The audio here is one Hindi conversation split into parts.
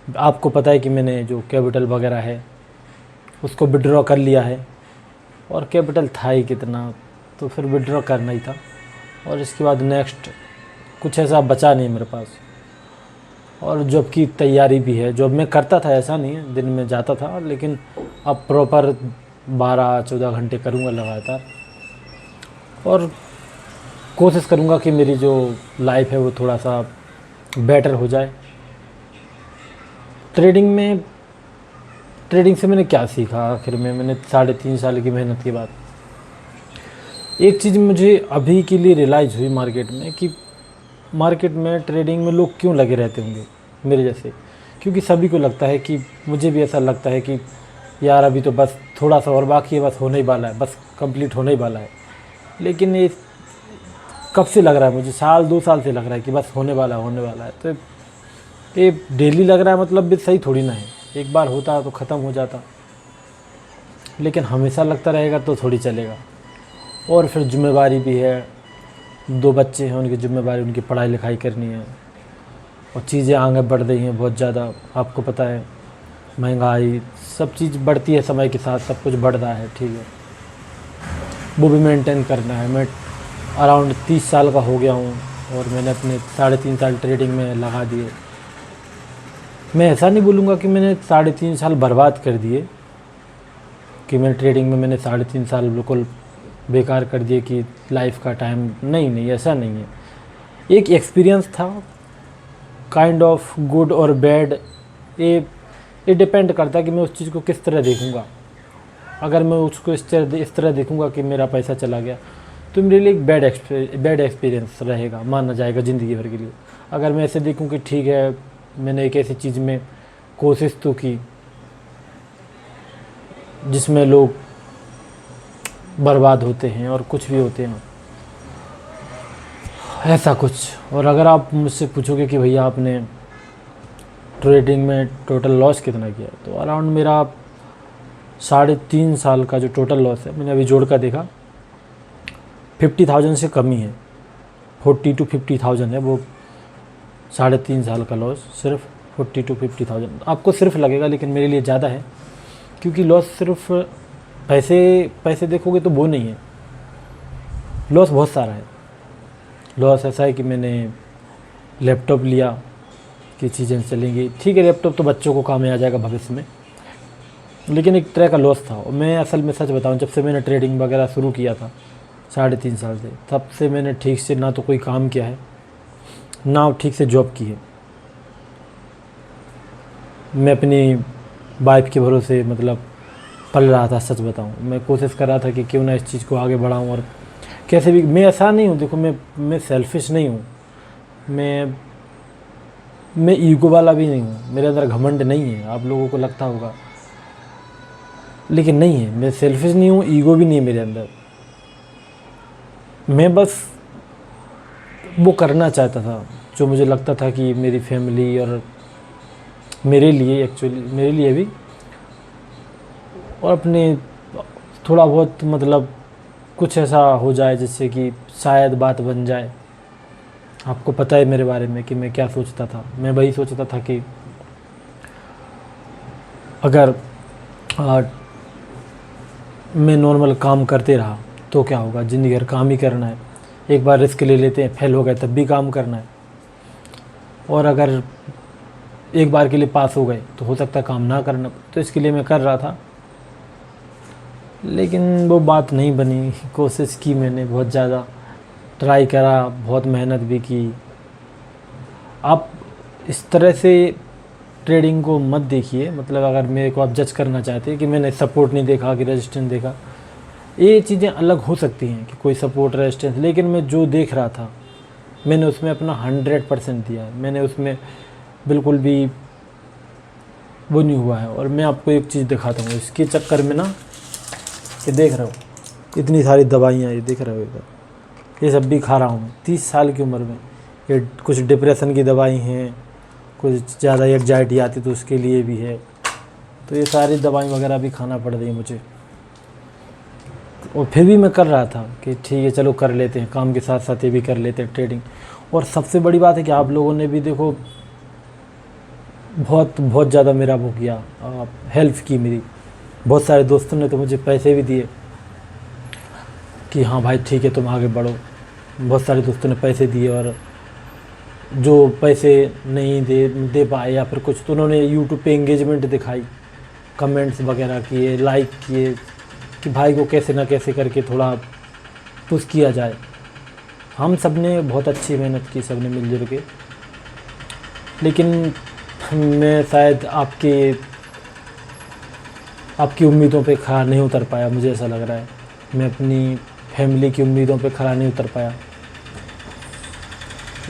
आपको पता है कि मैंने जो कैपिटल वगैरह है उसको विड्रॉ कर लिया है, और कैपिटल था ही कितना, तो फिर विड्रॉ करना ही था। और इसके बाद नेक्स्ट कुछ ऐसा बचा नहीं मेरे पास। और जॉब की तैयारी भी है, जॉब मैं करता था, ऐसा नहीं है, दिन में जाता था, लेकिन अब प्रॉपर 12-14 घंटे करूँगा लगातार। और कोशिश करूँगा कि मेरी जो लाइफ है वो थोड़ा सा बेटर हो जाए। ट्रेडिंग से मैंने क्या सीखा आखिर में, मैंने 3.5 साल की मेहनत के बाद एक चीज़ मुझे अभी के लिए रियलाइज़ हुई मार्केट में, कि मार्केट में ट्रेडिंग में लोग क्यों लगे रहते होंगे मेरे जैसे। क्योंकि सभी को लगता है कि, मुझे भी ऐसा लगता है कि यार अभी तो बस थोड़ा सा और बाकी है, बस होने ही वाला है, बस कंप्लीट होने ही वाला है। लेकिन ये कब से लग रहा है मुझे, 1-2 साल से लग रहा है कि बस होने वाला है। तो ये डेली लग रहा है, मतलब भी सही थोड़ी ना है। एक बार होता तो ख़त्म हो जाता, लेकिन हमेशा लगता रहेगा तो थोड़ी चलेगा। और फिर जिम्मेवारी भी है, 2 बच्चे हैं, उनकी ज़िम्मेदारी, उनकी पढ़ाई लिखाई करनी है, और चीज़ें आगे बढ़ रही हैं बहुत ज़्यादा। आपको पता है महंगाई, सब चीज़ बढ़ती है समय के साथ, सब कुछ बढ़ रहा है, ठीक है, वो भी मेंटेन करना है। मैं अराउंड 30 साल का हो गया हूँ, और मैंने अपने 3.5 साल ट्रेडिंग में लगा दिए। मैं ऐसा नहीं बोलूँगा कि मैंने 3.5 साल बर्बाद कर दिए, कि मैंने ट्रेडिंग में मैंने 3.5 साल बिल्कुल बेकार कर दिए, कि लाइफ का टाइम, नहीं, ऐसा नहीं है। एक एक्सपीरियंस था, काइंड ऑफ गुड और बैड। ये डिपेंड करता है कि मैं उस चीज़ को किस तरह देखूँगा। अगर मैं उसको इस तरह देखूँगा कि मेरा पैसा चला गया, तो मेरे लिए एक बैड एक्सपीरियंस रहेगा, माना जाएगा ज़िंदगी भर के लिए। अगर मैं ऐसे देखूँ कि ठीक है, मैंने एक ऐसी चीज़ में कोशिश तो की जिसमें लोग बर्बाद होते हैं और कुछ भी होते हैं, ऐसा कुछ। और अगर आप मुझसे पूछोगे कि भैया आपने ट्रेडिंग में टोटल लॉस कितना किया, तो अराउंड मेरा 3.5 साल का जो टोटल लॉस है, मैंने अभी जोड़ कर देखा, 50,000 से कम ही है। 40 to 50,000 है वो 3.5 साल का लॉस, सिर्फ 40 to 50,000। आपको सिर्फ लगेगा, लेकिन मेरे लिए ज़्यादा है, क्योंकि लॉस सिर्फ पैसे देखोगे तो वो नहीं है, लॉस बहुत सारा है। लॉस ऐसा है कि मैंने लैपटॉप लिया कि चीज़ें चलेंगी, ठीक है, लैपटॉप तो बच्चों को काम में आ जाएगा भविष्य में, लेकिन एक तरह का लॉस था। और मैं असल में सच बताऊं, जब से मैंने ट्रेडिंग वगैरह शुरू किया था 3.5 साल से, तब से मैंने ठीक से ना तो कोई काम किया है, ना ठीक से जॉब की है। मैं अपनी वाइफ के भरोसे मतलब पल रहा था, सच बताऊं। मैं कोशिश कर रहा था कि क्यों ना इस चीज़ को आगे बढ़ाऊं, और कैसे भी। मैं ऐसा नहीं हूं, देखो, मैं सेल्फिश नहीं हूं, मैं ईगो वाला भी नहीं हूँ, मेरे अंदर घमंड नहीं है। आप लोगों को लगता होगा, लेकिन नहीं है। मैं सेल्फिश नहीं हूँ, ईगो भी नहीं है मेरे अंदर। मैं बस वो करना चाहता था जो मुझे लगता था कि मेरी फैमिली और मेरे लिए, एक्चुअली मेरे लिए भी, और अपने थोड़ा बहुत मतलब कुछ ऐसा हो जाए जिससे कि शायद बात बन जाए। आपको पता है मेरे बारे में कि मैं क्या सोचता था। मैं वही सोचता था कि अगर मैं नॉर्मल काम करते रहा तो क्या होगा, ज़िंदगी भर काम ही करना है। एक बार रिस्क ले लेते हैं, फेल हो गए तब भी काम करना है, और अगर एक बार के लिए पास हो गए तो हो सकता है काम ना करना। तो इसके लिए मैं कर रहा था, लेकिन वो बात नहीं बनी। कोशिश की मैंने, बहुत ज़्यादा ट्राई करा, बहुत मेहनत भी की। आप इस तरह से ट्रेडिंग को मत देखिए, मतलब अगर मेरे को आप जज करना चाहते हैं कि मैंने सपोर्ट नहीं देखा कि रेजिस्टेंस देखा, ये चीज़ें अलग हो सकती हैं कि कोई सपोर्ट रेजिस्टेंस, लेकिन मैं जो देख रहा था मैंने उसमें अपना 100% दिया है। मैंने उसमें बिल्कुल भी वो नहीं हुआ है। और मैं आपको एक चीज़ दिखाता हूँ इसके चक्कर में ना, ये देख रहे हो इतनी सारी दवाइयाँ, ये देख रहे हो इधर, ये सब भी खा रहा हूँ 30 साल की उम्र में। ये कुछ डिप्रेशन की दवाई हैं, कुछ ज़्यादा एग्जाइटी आती तो उसके लिए भी है। तो ये सारी दवाई वगैरह भी खाना पड़ रही है मुझे, और फिर भी मैं कर रहा था कि ठीक है चलो कर लेते हैं, काम के साथ साथ ये भी कर लेते हैं ट्रेडिंग। और सबसे बड़ी बात है कि आप लोगों ने भी देखो, बहुत बहुत ज़्यादा मेरा वो किया, हेल्प की मेरी। बहुत सारे दोस्तों ने तो मुझे पैसे भी दिए कि हाँ भाई ठीक है तुम आगे बढ़ो। बहुत सारे दोस्तों ने पैसे दिए, और जो पैसे नहीं दे दे पाए या फिर कुछ, तो उन्होंने यूट्यूब पे एंगेजमेंट दिखाई, कमेंट्स वगैरह किए, लाइक किए, कि भाई को कैसे ना कैसे करके थोड़ा पुश किया जाए। हम सब ने बहुत अच्छी मेहनत की, सब ने मिलजुल के, लेकिन मैं शायद आपकी उम्मीदों पे खरा नहीं उतर पाया। मुझे ऐसा लग रहा है मैं अपनी फैमिली की उम्मीदों पे खरा नहीं उतर पाया।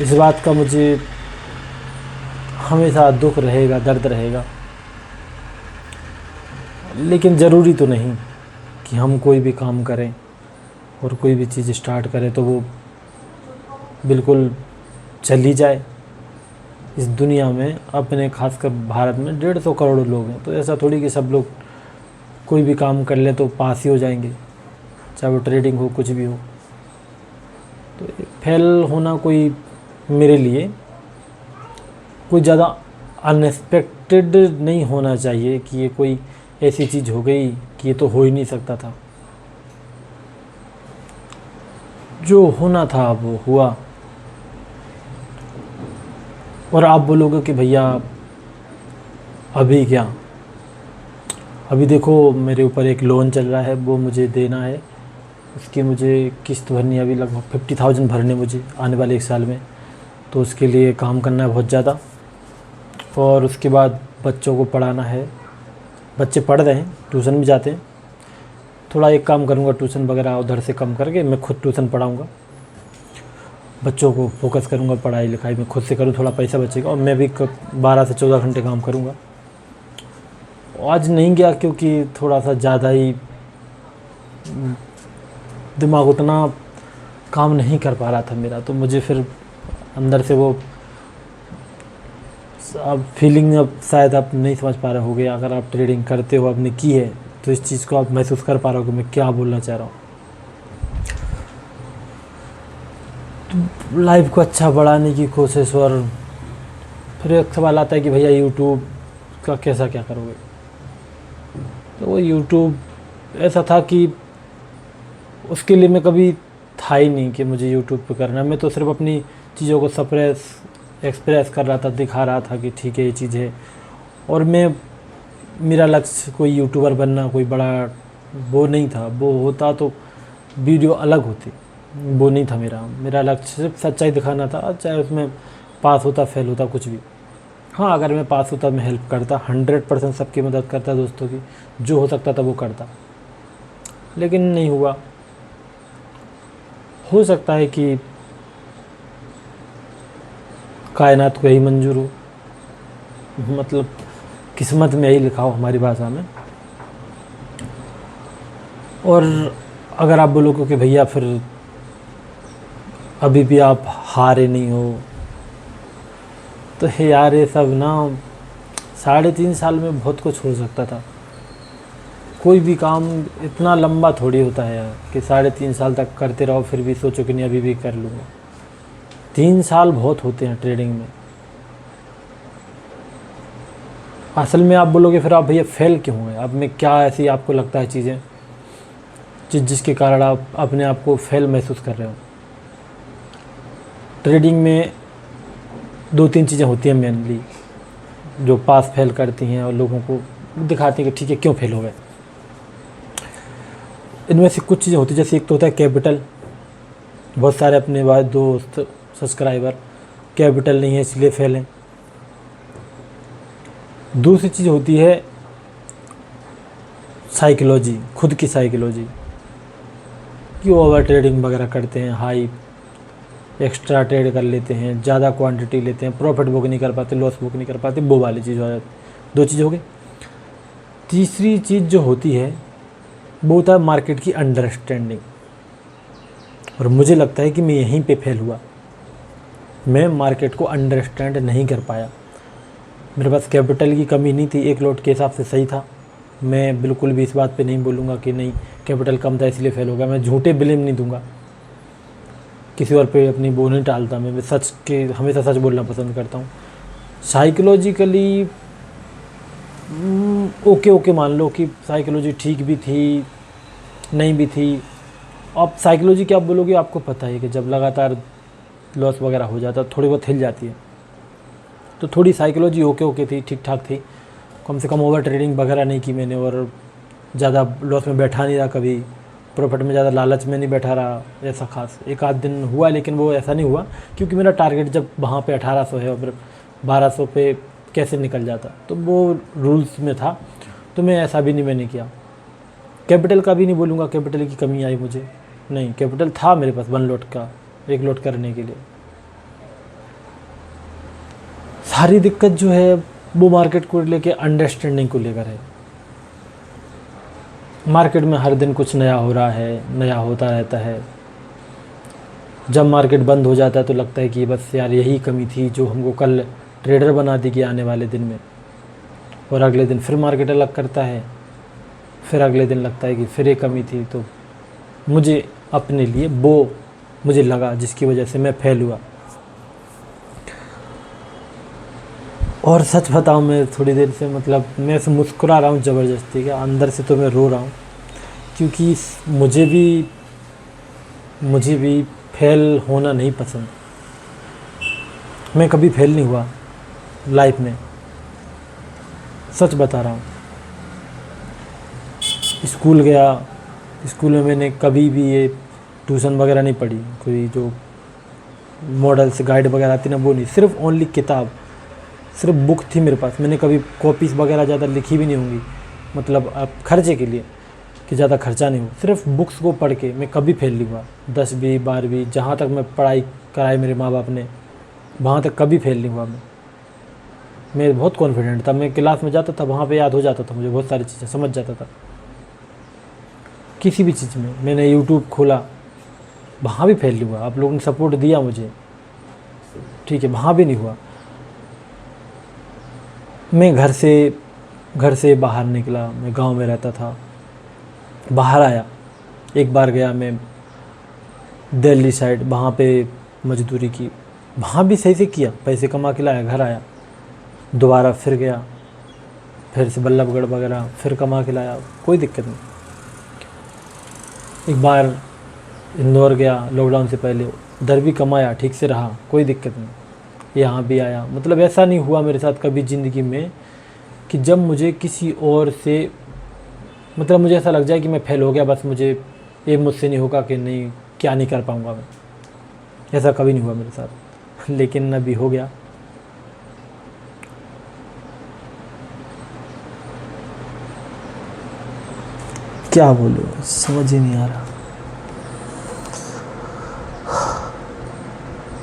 इस बात का मुझे हमेशा दुख रहेगा, दर्द रहेगा। लेकिन ज़रूरी तो नहीं कि हम कोई भी काम करें और कोई भी चीज़ स्टार्ट करें तो वो बिल्कुल चल ही जाए। इस दुनिया में अपने खासकर भारत में 150 करोड़ लोग हैं, तो ऐसा थोड़ी कि सब लोग कोई भी काम कर ले तो पास ही हो जाएंगे, चाहे वो ट्रेडिंग हो, कुछ भी हो। तो फेल होना कोई मेरे लिए कोई ज़्यादा अनएक्सपेक्टेड नहीं होना चाहिए कि ये कोई ऐसी चीज़ हो गई कि ये तो हो ही नहीं सकता था। जो होना था वो हुआ। और आप बोलोगे कि भैया अभी क्या, अभी देखो मेरे ऊपर एक लोन चल रहा है, वो मुझे देना है, उसकी मुझे किस्त भरनी है, अभी लगभग 50,000 भरने मुझे आने वाले 1 साल में। तो उसके लिए काम करना है बहुत ज़्यादा, और उसके बाद बच्चों को पढ़ाना है। बच्चे पढ़ रहे हैं, ट्यूशन भी जाते हैं। थोड़ा एक काम करूँगा, ट्यूशन वगैरह उधर से कम करके मैं खुद ट्यूशन पढ़ाऊँगा, बच्चों को फोकस करूँगा, पढ़ाई लिखाई में खुद से करूँ, थोड़ा पैसा बचेगा, और मैं भी 12 से 14 घंटे काम करूँगा। आज नहीं गया क्योंकि थोड़ा सा ज़्यादा ही दिमाग उतना काम नहीं कर पा रहा था मेरा, तो मुझे फिर अंदर से वो अब फीलिंग अब शायद आप नहीं समझ पा रहे होगे। अगर आप ट्रेडिंग करते हो, आपने की है, तो इस चीज़ को आप महसूस कर पा रहे हो कि मैं क्या बोलना चाह रहा हूँ। तो लाइफ को अच्छा बढ़ाने की कोशिश, और फिर एक सवाल आता है कि भैया यूट्यूब का कैसा क्या करोगे। तो वो यूट्यूब ऐसा था कि उसके लिए मैं कभी था ही नहीं कि मुझे यूट्यूब पे करना है। मैं तो सिर्फ अपनी चीज़ों को एक्सप्रेस कर रहा था, दिखा रहा था कि ठीक है ये चीज़ है। और मेरा लक्ष्य कोई यूट्यूबर बनना, कोई बड़ा वो नहीं था। वो होता तो वीडियो अलग होती, वो नहीं था मेरा लक्ष्य सिर्फ सच्चाई दिखाना था, चाहे उसमें पास होता फेल होता कुछ भी। हाँ, अगर मैं पास होता मैं हेल्प करता, 100% सबकी मदद करता, दोस्तों की जो हो सकता था वो करता, लेकिन नहीं हुआ। हो सकता है कि कायनात को यही मंजूर हो, मतलब किस्मत में यही लिखा हो हमारी भाषा में। और अगर आप बोलोगे कि भैया फिर अभी भी आप हारे नहीं हो, तो हे यार ये सब ना 3.5 साल में बहुत कुछ हो सकता था। कोई भी काम इतना लंबा थोड़ी होता है यार कि 3.5 साल तक करते रहो फिर भी सोचो कि नहीं अभी भी कर लूँगा। 3 साल बहुत होते हैं ट्रेडिंग में। असल में आप बोलोगे फिर आप भैया फेल क्यों हुए, अब में क्या ऐसी आपको लगता है चीज़ें जिसके कारण आप अपने आप को फेल महसूस कर रहे हो। ट्रेडिंग में 2-3 चीज़ें होती हैं मेनली, जो पास फेल करती हैं और लोगों को दिखाती हैं कि ठीक है क्यों फेल हो गए। इनमें से कुछ चीज़ें होती हैं, जैसे एक तो होता है कैपिटल। बहुत सारे अपने बाद दोस्त सब्सक्राइबर कैपिटल नहीं है इसलिए फेल हैं। दूसरी चीज़ होती है साइकोलॉजी, खुद की साइकोलॉजी, कि ओवर ट्रेडिंग वगैरह करते हैं, हाई एक्स्ट्रा ट्रेड कर लेते हैं, ज़्यादा क्वांटिटी लेते हैं, प्रॉफिट बुक नहीं कर पाते, लॉस बुक नहीं कर पाते, वो वाली चीज़ हो जाती। 2 चीज़ हो गई। तीसरी चीज़ जो होती है वो होता है मार्केट की अंडरस्टैंडिंग। और मुझे लगता है कि मैं यहीं पे फेल हुआ। मैं मार्केट को अंडरस्टैंड नहीं कर पाया। मेरे पास कैपिटल की कमी नहीं थी, एक लॉट के हिसाब से सही था। मैं बिल्कुल भी इस बात पे नहीं बोलूँगा कि नहीं कैपिटल कम था इसलिए फेल हो गया। मैं झूठे ब्लेम नहीं दूंगा, किसी और पे अपनी वो नहीं टालता। मैं सच के हमेशा सच बोलना पसंद करता हूँ। साइकोलॉजिकली ओके ओके मान लो कि साइकोलॉजी ठीक भी थी, नहीं भी थी। अब साइकोलॉजी क्या आप बोलोगे, आपको पता है कि जब लगातार लॉस वगैरह हो जाता है थोड़ी बहुत हिल जाती है। तो थोड़ी साइकोलॉजी ओके ओके थी, ठीक ठाक थी। कम से कम ओवर ट्रेडिंग वगैरह नहीं की मैंने, और ज़्यादा लॉस में बैठा नहीं रहा कभी, प्रॉफिट में ज़्यादा लालच में नहीं बैठा रहा ऐसा खास। एक आध दिन हुआ, लेकिन वो ऐसा नहीं हुआ क्योंकि मेरा टारगेट जब वहाँ पे 1800 है और 1200 पे कैसे निकल जाता, तो वो रूल्स में था। तो मैं ऐसा भी नहीं मैंने किया। कैपिटल का भी नहीं बोलूँगा कैपिटल की कमी आई मुझे, नहीं, कैपिटल था मेरे पास 1 लॉट का, 1 लॉट करने के लिए। सारी दिक्कत जो है वो मार्केट को लेके अंडरस्टैंडिंग को लेकर है। मार्केट में हर दिन कुछ नया हो रहा है, नया होता रहता है। जब मार्केट बंद हो जाता है तो लगता है कि बस यार यही कमी थी जो हमको कल ट्रेडर बना दी कि आने वाले दिन में, और अगले दिन फिर मार्केट अलग करता है, फिर अगले दिन लगता है कि फिर एक कमी थी। तो मुझे अपने लिए वो मुझे लगा जिसकी वजह से मैं फेल हुआ। और सच बताऊँ, मैं थोड़ी देर से मतलब मैं से मुस्कुरा रहा हूँ ज़बरदस्ती का, अंदर से तो मैं रो रहा हूँ क्योंकि मुझे भी फेल होना नहीं पसंद। मैं कभी फेल नहीं हुआ लाइफ में, सच बता रहा हूँ। स्कूल गया, स्कूल में मैंने कभी भी ये ट्यूशन वगैरह नहीं पढ़ी, कोई जो मॉडल्स गाइड वगैरह आती ना वो नहीं, सिर्फ ओनली किताब, सिर्फ बुक थी मेरे पास। मैंने कभी कॉपीज़ वगैरह ज़्यादा लिखी भी नहीं होंगी, मतलब अब खर्चे के लिए कि ज़्यादा खर्चा नहीं हो, सिर्फ बुक्स को पढ़ के मैं कभी फेल नहीं हुआ। 10वीं 12वीं जहाँ तक मैं पढ़ाई कराई मेरे माँ बाप ने, वहाँ तक कभी फेल नहीं हुआ मैं बहुत कॉन्फिडेंट था। मैं क्लास में जाता था, वहाँ पे याद हो जाता था मुझे, बहुत सारी चीज़ें समझ जाता था। किसी भी चीज़ में मैंने यूट्यूब खोला, वहाँ भी फेल नहीं हुआ। आप लोगों ने सपोर्ट दिया मुझे, ठीक है, वहाँ भी नहीं हुआ। मैं घर से बाहर निकला, मैं गांव में रहता था, बाहर आया। एक बार गया मैं दिल्ली साइड, वहाँ पे मजदूरी की, वहाँ भी सही से किया, पैसे कमा के लाया, घर आया। दोबारा फिर गया, फिर से बल्लभगढ़ वगैरह फिर कमा के लाया, कोई दिक्कत नहीं। एक बार इंदौर गया लॉकडाउन से पहले, उधर भी कमाया, ठीक से रहा, कोई दिक्कत नहीं। यहाँ भी आया। मतलब ऐसा नहीं हुआ मेरे साथ कभी ज़िंदगी में कि जब मुझे किसी और से, मतलब मुझे ऐसा लग जाए कि मैं फेल हो गया, बस मुझे ये मुझसे नहीं होगा कि नहीं क्या नहीं कर पाऊँगा मैं, ऐसा कभी नहीं हुआ मेरे साथ। लेकिन अभी हो गया। क्या बोलूँ, समझ ही नहीं आ रहा।